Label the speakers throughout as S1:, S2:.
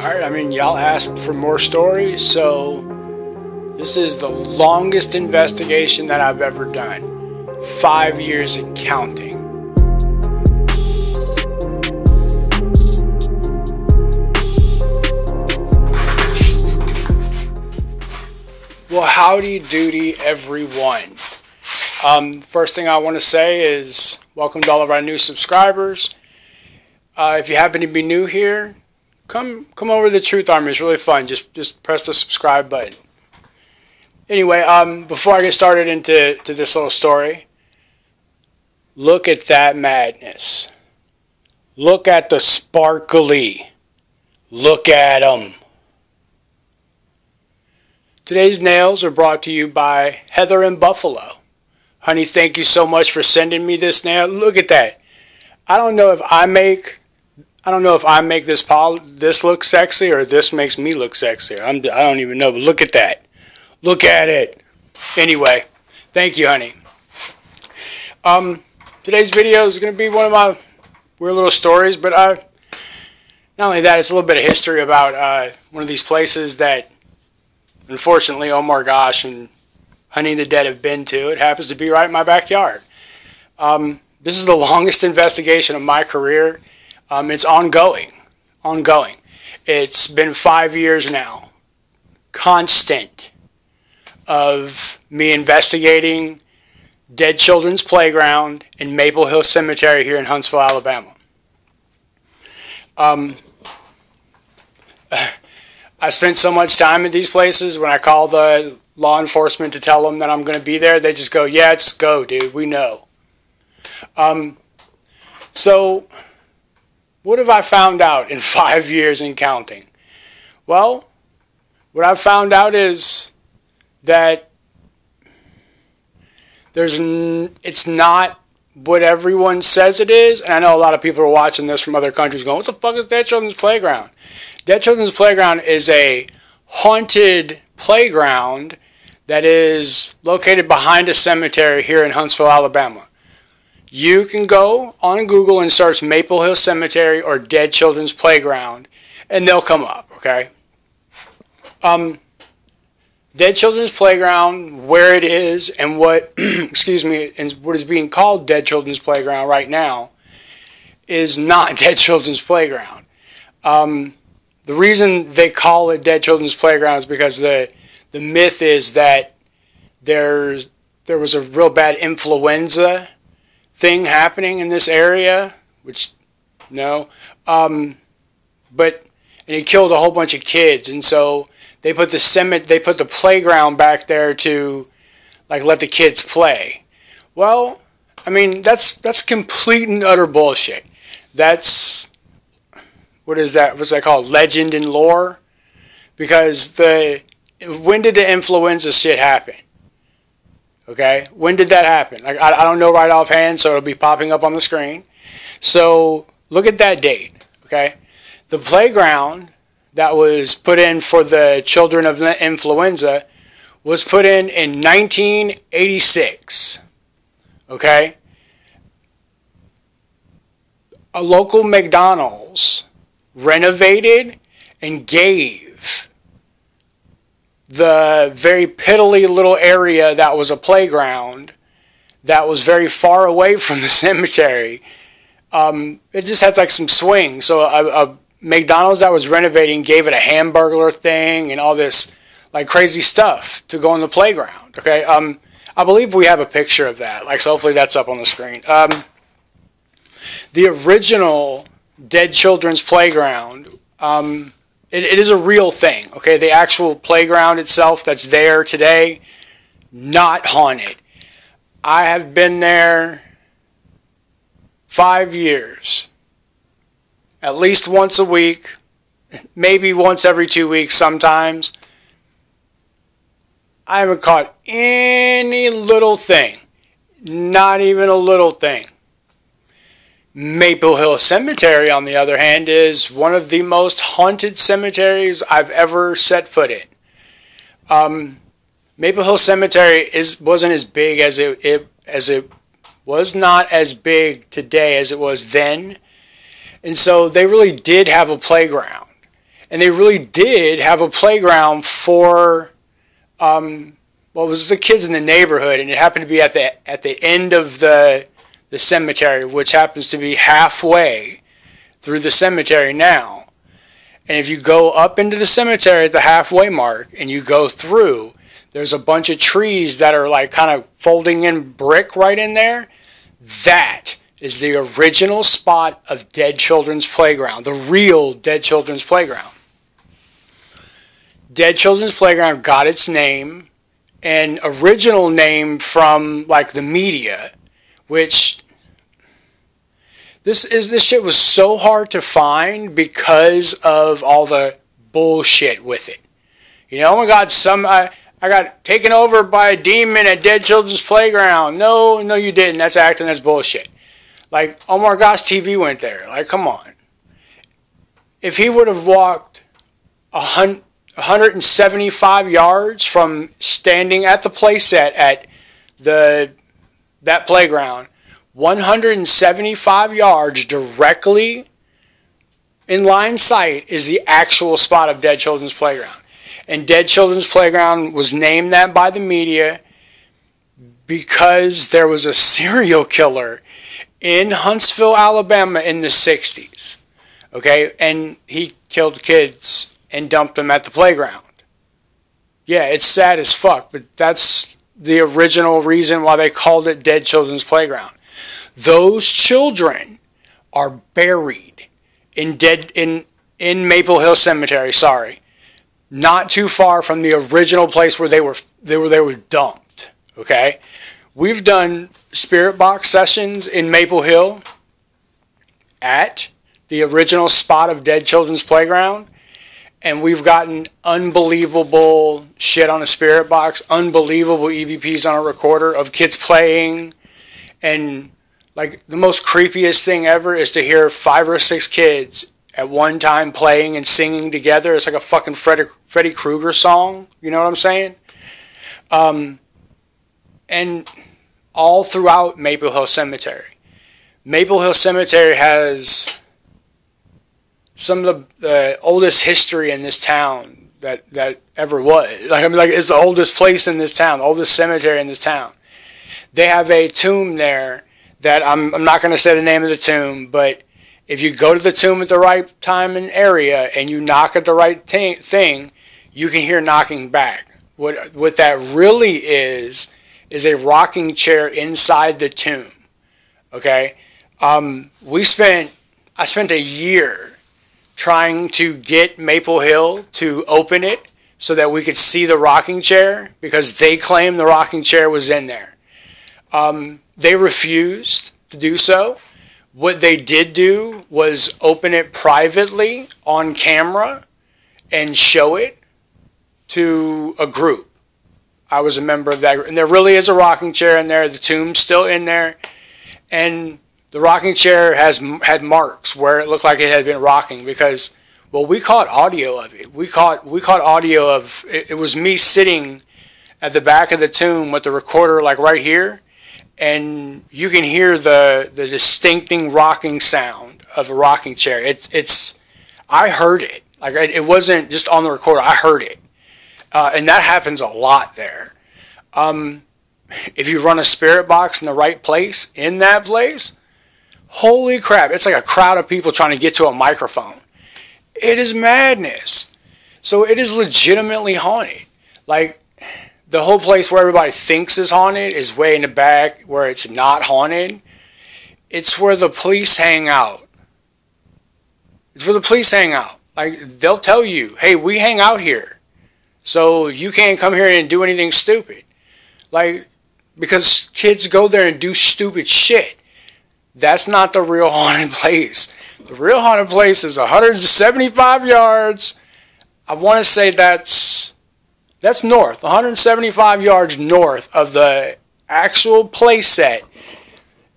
S1: Alright, I mean, y'all asked for more stories, so this is the longest investigation that I've ever done. 5 years and counting. Well, howdy doody, everyone. First thing I want to say is welcome to all of our new subscribers. If you happen to be new here, come over to the Truth Army. It's really fun. Just press the subscribe button. Anyway, before I get started into this little story, look at that madness. Look at the sparkly. Look at them. Today's nails are brought to you by Heather in Buffalo. Honey, thank you so much for sending me this nail. Look at that. I don't know if I make this look sexy or this makes me look sexier. I don't even know, but look at that. Look at it. Anyway, thank you, honey. Today's video is going to be one of my weird little stories, but not only that, it's a little bit of history about one of these places that, unfortunately, oh my gosh, and Honey and the Dead have been to. It happens to be right in my backyard. This is the longest investigation of my career. It's ongoing. It's been 5 years now. Constant of me investigating dead children's playground in Maple Hill Cemetery here in Huntsville, Alabama. I spent so much time at these places. When I call the law enforcement to tell them that I'm going to be there, they just go, yeah, just go, dude, we know. So what have I found out in 5 years and counting? Well, what I've found out is that it's not what everyone says it is. And I know a lot of people are watching this from other countries going, what the fuck is Dead Children's Playground? Dead Children's Playground is a haunted playground that is located behind a cemetery here in Huntsville, Alabama. You can go on Google and search Maple Hill Cemetery or Dead Children's Playground, and they'll come up, okay? Dead Children's Playground, where it is, and what, excuse me, and what is being called Dead Children's Playground right now, is not Dead Children's Playground. The reason they call it Dead Children's Playground is because the myth is that there was a real bad influenza thing happening in this area, which no, and it killed a whole bunch of kids, and so they put the playground back there to like let the kids play. Well, I mean that's complete and utter bullshit. That's what's that called? Legend and lore, because when did the influenza shit happen? Okay, when did that happen? Like, I don't know right offhand, so it'll be popping up on the screen. So look at that date, okay? The playground that was put in for the children of influenza was put in 1986, okay? A local McDonald's renovated and gave the very piddly little area that was a playground that was very far away from the cemetery. It just had like some swings. So a McDonald's that was renovating gave it a Hamburglar thing and all this like crazy stuff to go on the playground. Okay, I believe we have a picture of that. Like, so hopefully that's up on the screen. The original Dead Children's Playground. It is a real thing, okay? The actual playground itself that's there today, not haunted. I have been there 5 years. At least once a week, maybe once every 2 weeks sometimes. I haven't caught any little thing. Not even a little thing. Maple Hill Cemetery, on the other hand, is one of the most haunted cemeteries I've ever set foot in. Maple Hill Cemetery wasn't as big as it was not as big today as it was then. And so they really did have a playground. And they really did have a playground for, was the kids in the neighborhood, and it happened to be at the end of the cemetery, which happens to be halfway through the cemetery now. And if you go up into the cemetery at the halfway mark and you go through, there's a bunch of trees that are like kind of folding in brick right in there. That is the original spot of Dead Children's Playground, the real Dead Children's Playground. Dead Children's Playground got its name, an original name from like the media, which this shit was so hard to find because of all the bullshit with it. You know, oh my God, I got taken over by a demon at Dead Children's Playground. No, you didn't. That's acting. That's bullshit. Like, Omar Goss TV went there. Like, come on. If he would have walked 175 yards from standing at the playset at that playground, 175 yards directly in line sight is the actual spot of Dead Children's Playground. And Dead Children's Playground was named that by the media because there was a serial killer in Huntsville, Alabama in the 60s. Okay? And he killed kids and dumped them at the playground. Yeah, it's sad as fuck, but that's the original reason why they called it Dead Children's Playground. Those children are buried in Maple Hill Cemetery, not too far from the original place where they were dumped. Okay? We've done spirit box sessions in Maple Hill at the original spot of Dead Children's Playground, and we've gotten unbelievable shit on a spirit box, unbelievable EVPs on a recorder of kids playing, and like the most creepiest thing ever is to hear 5 or 6 kids at one time playing and singing together. It's like a fucking Freddy Krueger song. You know what I'm saying? And all throughout Maple Hill Cemetery. Maple Hill Cemetery has some of the oldest history in this town that ever was. Like, I mean, like, it's the oldest place in this town, the oldest cemetery in this town. They have a tomb there that I'm not going to say the name of the tomb, but if you go to the tomb at the right time and area and you knock at the right thing, you can hear knocking back. What that really is a rocking chair inside the tomb. Okay? I spent a year trying to get Maple Hill to open it so that we could see the rocking chair because they claimed the rocking chair was in there. They refused to do so. What they did do was open it privately on camera and show it to a group. I was a member of that group. And there really is a rocking chair in there. The tomb's still in there. And the rocking chair had marks where it looked like it had been rocking because, well, we caught audio of it. We caught audio of it. It was me sitting at the back of the tomb with the recorder like right here. And you can hear the distincting rocking sound of a rocking chair. I heard it. Like, it wasn't just on the recorder. I heard it. And that happens a lot there. If you run a spirit box in the right place, in that place, holy crap, it's like a crowd of people trying to get to a microphone. It is madness. So it is legitimately haunted. Like, the whole place where everybody thinks is haunted is way in the back where it's not haunted. It's where the police hang out. It's where the police hang out. Like, they'll tell you, hey, we hang out here. So you can't come here and do anything stupid. Like, because kids go there and do stupid shit. That's not the real haunted place. The real haunted place is 175 yards. I want to say that's north. 175 yards north of the actual play set,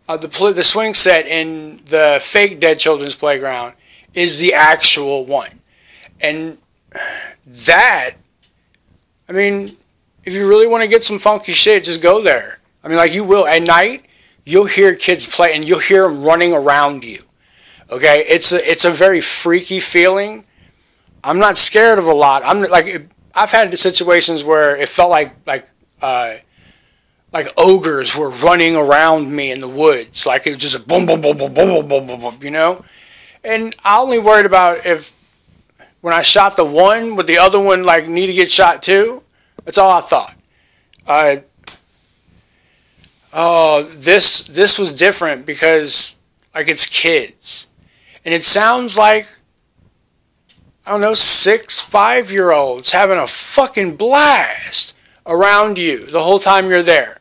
S1: the swing set in the fake Dead Children's Playground is the actual one. And that, I mean, if you really want to get some funky shit, just go there. I mean, like, you will. At night, you'll hear kids play, and you'll hear them running around you. Okay? It's a very freaky feeling. I'm not scared of a lot. I'm like, I've had situations where it felt like ogres were running around me in the woods. Like it was just a boom, boom, boom, boom, boom, boom, boom, boom, you know? And I only worried about if when I shot the one, would the other one like need to get shot too? That's all I thought. This was different because like it's kids. And it sounds like, I don't know, 5-year-olds having a fucking blast around you the whole time you're there.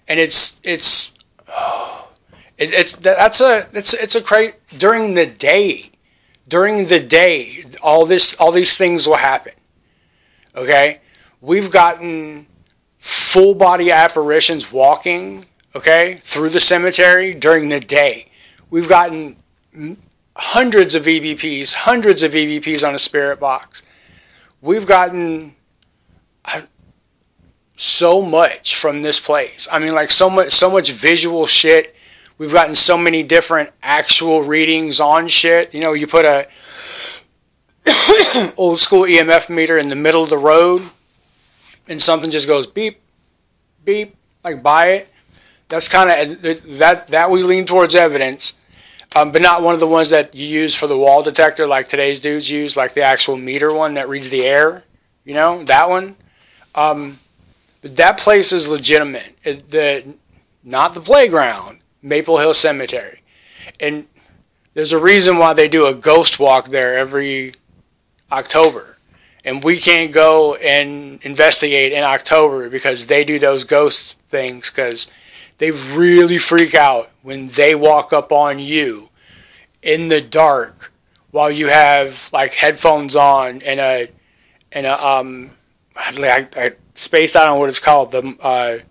S1: And it's a great, during the day, all these things will happen. Okay? We've gotten full body apparitions walking, okay, through the cemetery during the day. We've gotten hundreds of EVPs on a spirit box. We've gotten so much from this place. I mean, like so much visual shit. We've gotten so many different actual readings on shit. You know, you put a old school EMF meter in the middle of the road and something just goes beep, beep, like by it. That's kind of, that we lean towards evidence, but not one of the ones that you use for the wall detector like today's dudes use, like the actual meter one that reads the air, you know, that one. But that place is legitimate. Not the playground, Maple Hill Cemetery. And there's a reason why they do a ghost walk there every October. And we can't go and investigate in October because they do those ghost things because they really freak out when they walk up on you in the dark while you have like headphones on and a space, I don't know what it's called, the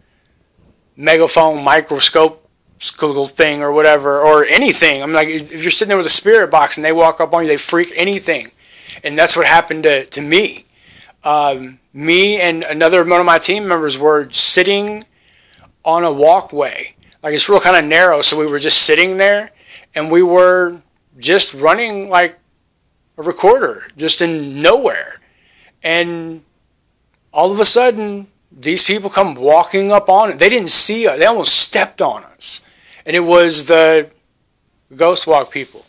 S1: megaphone microscope thing or whatever, or anything. I mean, like, if you're sitting there with a spirit box and they walk up on you, they freak anything. And that's what happened to me. Me and another one of my team members were sitting on a walkway. Like, it's real kind of narrow, so we were just sitting there, and we were just running like a recorder, just in nowhere. And all of a sudden, these people come walking up on it. They didn't see us. They almost stepped on us. And it was the ghost walk people.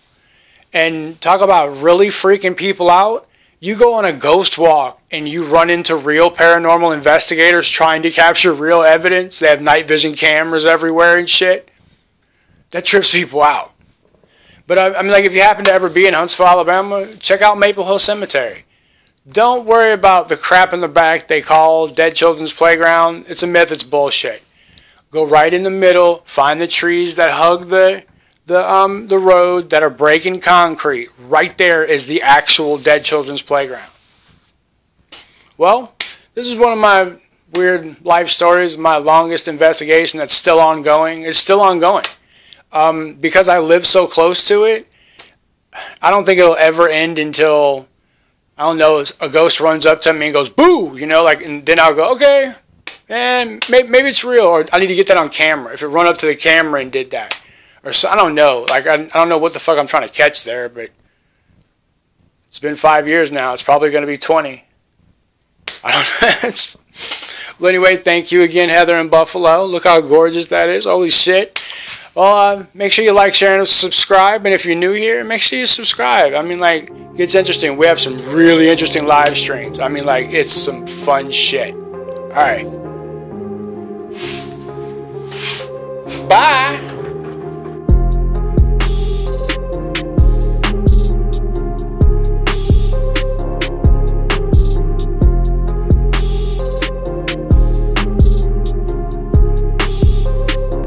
S1: And talk about really freaking people out. You go on a ghost walk and you run into real paranormal investigators trying to capture real evidence. They have night vision cameras everywhere and shit. That trips people out. But I mean, like, if you happen to ever be in Huntsville, Alabama, check out Maple Hill Cemetery. Don't worry about the crap in the back they call Dead Children's Playground. It's a myth. It's bullshit. Go right in the middle. Find the trees that hug the road that are breaking concrete. Right there is the actual Dead Children's Playground. Well, this is one of my weird life stories. My longest investigation that's still ongoing. It's still ongoing. Because I live so close to it, I don't think it'll ever end until, I don't know, a ghost runs up to me and goes, boo, you know, like, and then I'll go, okay, and maybe it's real, or I need to get that on camera. If it run up to the camera and did that, or so, I don't know, like, I don't know what the fuck I'm trying to catch there, but it's been 5 years now. It's probably going to be 20. I don't know. Well, anyway, thank you again, Heather in Buffalo. Look how gorgeous that is. Holy shit. Well, make sure you like, share, and subscribe. And if you're new here, make sure you subscribe. I mean, like, it's interesting. We have some really interesting live streams. I mean, like, it's some fun shit. All right. Bye.